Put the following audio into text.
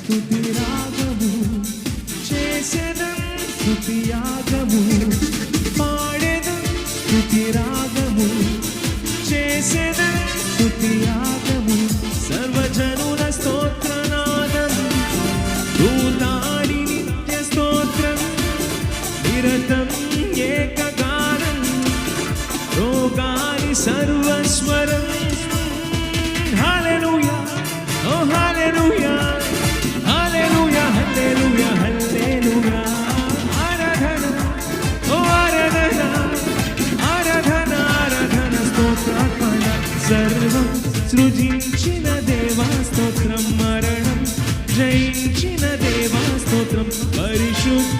స్తుతిరాగము చేసెదం స్తుతియాగము పాడెదం స్తుతిరాగము చేసెదం స్తుతియాగము సర్వజనుల స్తోత్రనాదం దూతాడి నిత్య స్తోత్రం నిరతం ఏకగానం రోగాని సర్వస్వరం హల్లెలూయా ఓ హల్లెలూయా హల్లెలూయా హల్లెలూయా హల్లెలూయా ఆరాధన ఓ ఆరాధన ఆరాధన ఆరాధన స్తోత్రార్పణ సర్వం సృజించిన దేవా స్తోత్రం మరణం జయించిన దేవా స్తోత్రం పరిశుద్ధ